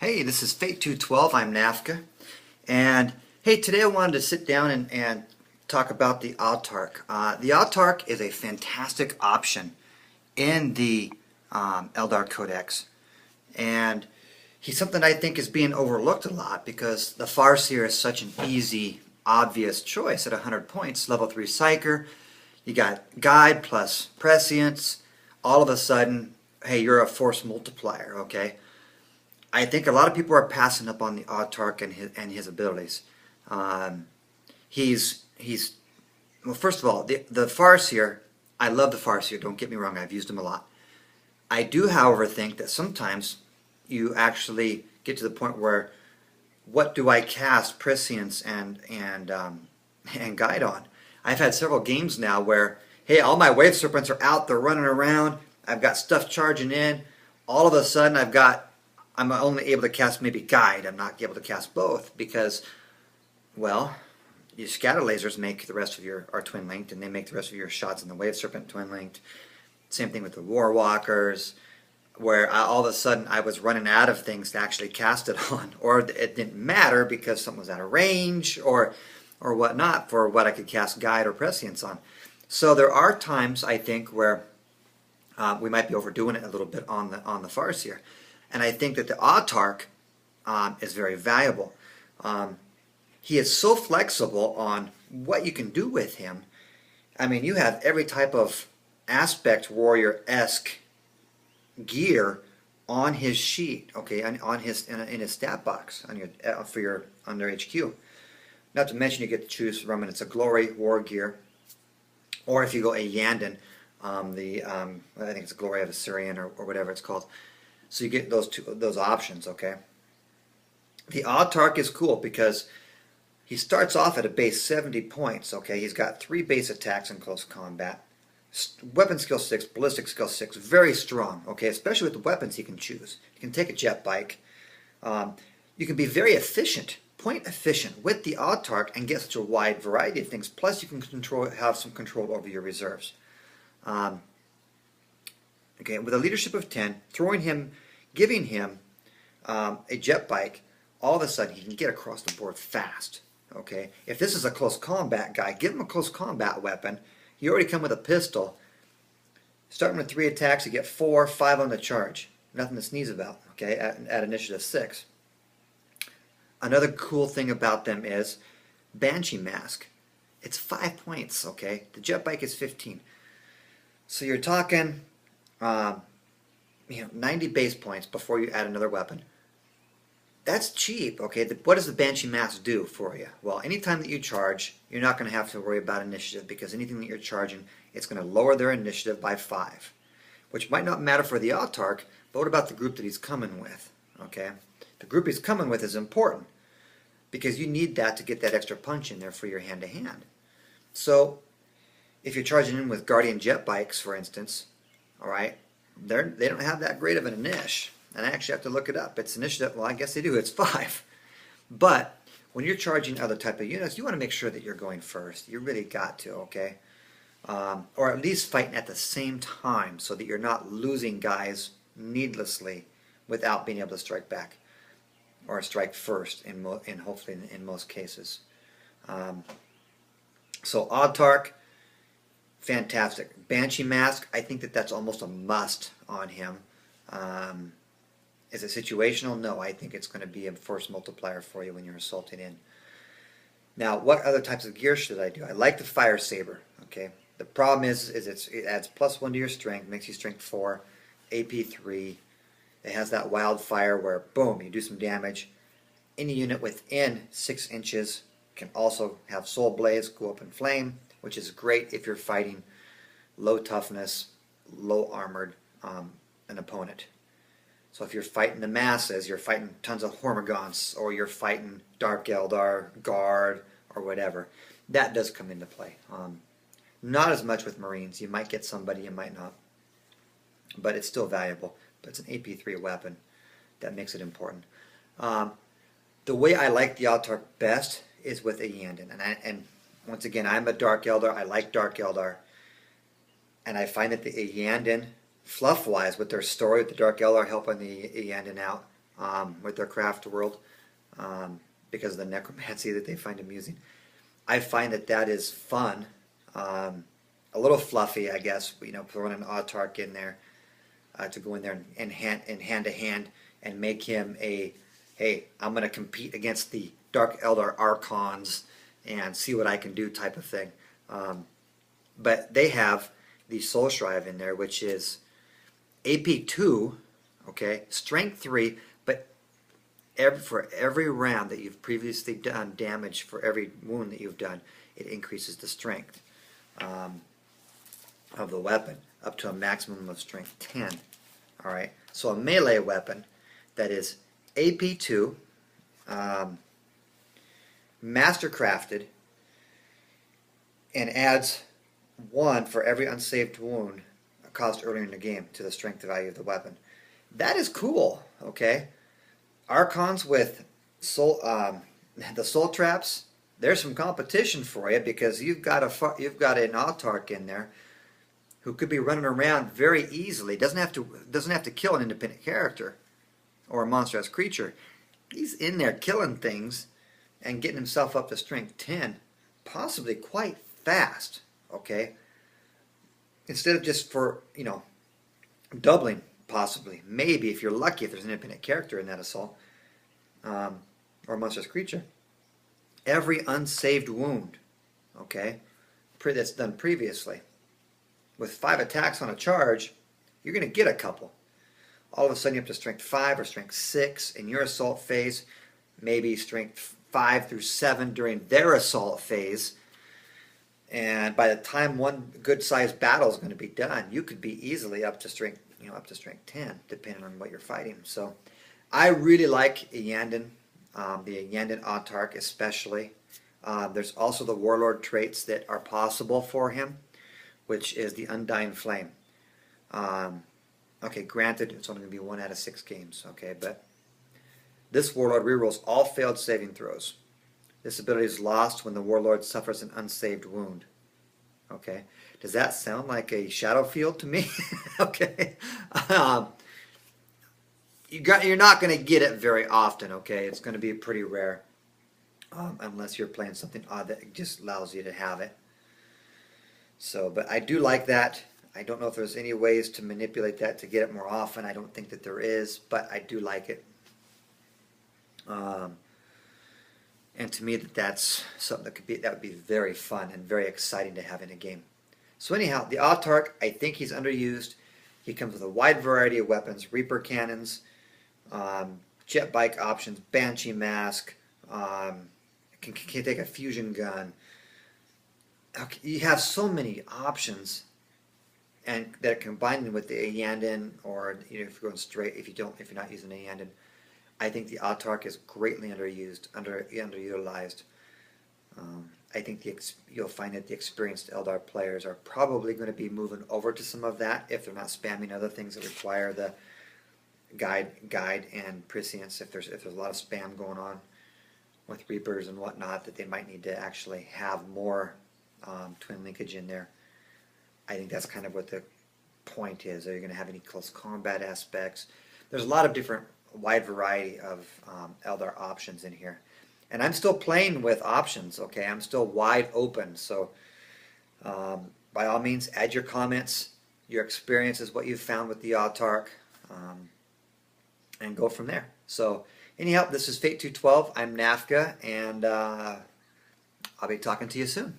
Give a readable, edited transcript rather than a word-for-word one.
Hey, this is Fate 212. I'm Nafka. And hey, today I wanted to sit down and talk about the Autarch. The Autarch is a fantastic option in the Eldar Codex. And he's something I think is being overlooked a lot because the Farseer is such an easy, obvious choice at 100 points. Level 3 Psyker, you got Guide plus Prescience. All of a sudden, hey, you're a force multiplier, okay? I think a lot of people are passing up on the Autarch and his abilities. He's well. First of all, the Farseer. I love the Farseer. Don't get me wrong. I've used him a lot. I do, however, think that sometimes you actually get to the point where, what do I cast Prescience and Guide on? I've had several games now where, hey, all my Wave Serpents are out. They're running around. I've got stuff charging in. All of a sudden, I'm only able to cast maybe Guide. I'm not able to cast both because, well, your scatter lasers make the rest of are twin linked, and they make the rest of your shots in the Wave Serpent twin linked. Same thing with the War Walkers, where all of a sudden I was running out of things to actually cast it on, or it didn't matter because something was out of range or whatnot for what I could cast Guide or Prescience on. So there are times I think where we might be overdoing it a little bit on the Farseer. And I think that the Autarch is very valuable. He is so flexible on what you can do with him. I mean, you have every type of aspect warrior-esque gear on his sheet, okay, on his in his stat box on your for your under HQ. Not to mention you get to choose from, and it's a glory war gear, or if you go a Yandon, I think it's a glory of Assyrian or whatever it's called. So you get those options, okay? The Autarch is cool because he starts off at a base 70 points, okay? He's got 3 base attacks in close combat. Weapon skill 6, ballistic skill 6, very strong, okay? Especially with the weapons he can choose. You can take a jet bike. You can be very efficient, point efficient with the Autarch and get such a wide variety of things. Plus you can have some control over your reserves. Okay, with a leadership of 10, giving him a jet bike, all of a sudden he can get across the board fast. Okay, if this is a close combat guy, give him a close combat weapon. You already come with a pistol. Starting with 3 attacks, you get 4, 5 on the charge. Nothing to sneeze about. Okay, at initiative 6. Another cool thing about them is Banshee Mask. It's 5 points. Okay, the jet bike is 15. So you're talking 90 base points before you add another weapon. That's cheap, okay? What does the Banshee Mask do for you? Well, anytime that you charge, you're not going to have to worry about initiative because anything that you're charging, it's going to lower their initiative by 5, which might not matter for the Autarch, but what about the group that he's coming with, okay? The group he's coming with is important because you need that to get that extra punch in there for your hand-to-hand. So, if you're charging in with Guardian jet bikes, for instance, all right, they don't have that great of an initiative, and I actually have to look it up. It's initiative, well, I guess they do, it's 5. But when you're charging other type of units, you want to make sure that you're going first. You really got to, okay? Or at least fighting at the same time so that you're not losing guys needlessly without being able to strike back or strike first, hopefully in most cases. So Autarch, fantastic. Banshee Mask, I think that's almost a must on him. Is it situational? No, I think it's going to be a force multiplier for you when you're assaulting in. Now, what other types of gear should I do? I like the Fire Saber. Okay, the problem is it adds +1 to your strength, makes you strength 4, AP 3. It has that wildfire where boom, you do some damage. Any unit within 6 inches can also have soul blades go up in flame, which is great if you're fighting low toughness, low armored an opponent. So if you're fighting the masses, you're fighting tons of Hormagaunts, or you're fighting Dark Eldar, Guard, or whatever, that does come into play. Not as much with Marines. You might get somebody, you might not. But it's still valuable. But it's an AP3 weapon. That makes it important. The way I like the Autarch best is with a Yandon. And once again, I'm a Dark Eldar. I like Dark Eldar. And I find that the Yandon, fluff-wise, with their story, with the Dark Eldar helping the Yandon out, with their craft world because of the necromancy that they find amusing. I find that that is fun, a little fluffy, I guess. Throwing an Autarch in there to go in there and hand to hand and make him a, hey, I'm going to compete against the Dark Eldar Archons and see what I can do type of thing. But they have the Soul Shrive in there, which is AP 2, okay, Strength 3, but for every round that you've previously done damage, for every wound that you've done, it increases the strength of the weapon up to a maximum of strength 10. All right, so a melee weapon that is AP 2, mastercrafted, and adds 1 for every unsaved wound caused earlier in the game to the strength value of the weapon. That is cool, okay? Archons with the soul traps, there's some competition for you because you've got an Autarch in there who could be running around very easily. Doesn't have to kill an independent character or a monstrous creature. He's in there killing things and getting himself up to strength 10, possibly quite fast, okay? Instead of just for, doubling, possibly, maybe, if you're lucky, if there's an independent character in that assault, or a monstrous creature. Every unsaved wound, okay, that's done previously, with 5 attacks on a charge, you're going to get a couple. All of a sudden you're up to strength 5 or strength 6 in your assault phase, maybe strength 5 through 7 during their assault phase. And by the time one good-sized battle is going to be done, you could be easily up to strength, up to strength 10, depending on what you're fighting. So, I really like Iyanden, the Iyanden Autarch especially. There's also the Warlord traits that are possible for him, which is the Undying Flame. Okay, granted, it's only going to be 1 out of 6 games. Okay, but this Warlord rerolls all failed saving throws. This ability is lost when the Warlord suffers an unsaved wound. Okay, does that sound like a shadow field to me? Okay, you're not going to get it very often. Okay, it's going to be pretty rare, unless you're playing something odd that just allows you to have it. So, but I do like that. I don't know if there's any ways to manipulate that to get it more often. I don't think that there is, but I do like it. And to me, that's something that would be very fun and very exciting to have in a game. So anyhow, the Autarch, I think he's underused. He comes with a wide variety of weapons: Reaper cannons, jet bike options, Banshee mask, can take a fusion gun. You have so many options, and that are combined with the Iyanden, or if you're going straight, if you're not using Iyanden. I think the Autarch is greatly underutilized. I think you'll find that the experienced Eldar players are probably going to be moving over to some of that if they're not spamming other things that require the guide and prescience. If there's a lot of spam going on with Reapers and whatnot, that they might need to actually have more twin linkage in there. I think that's kind of what the point is. Are you going to have any close combat aspects? There's a lot of different wide variety of Eldar options in here, and I'm still playing with options. Okay, I'm still wide open. So by all means, add your comments, your experiences, what you've found with the Autarch, and go from there. So anyhow, this is Fate 212. I'm Nafka, and I'll be talking to you soon.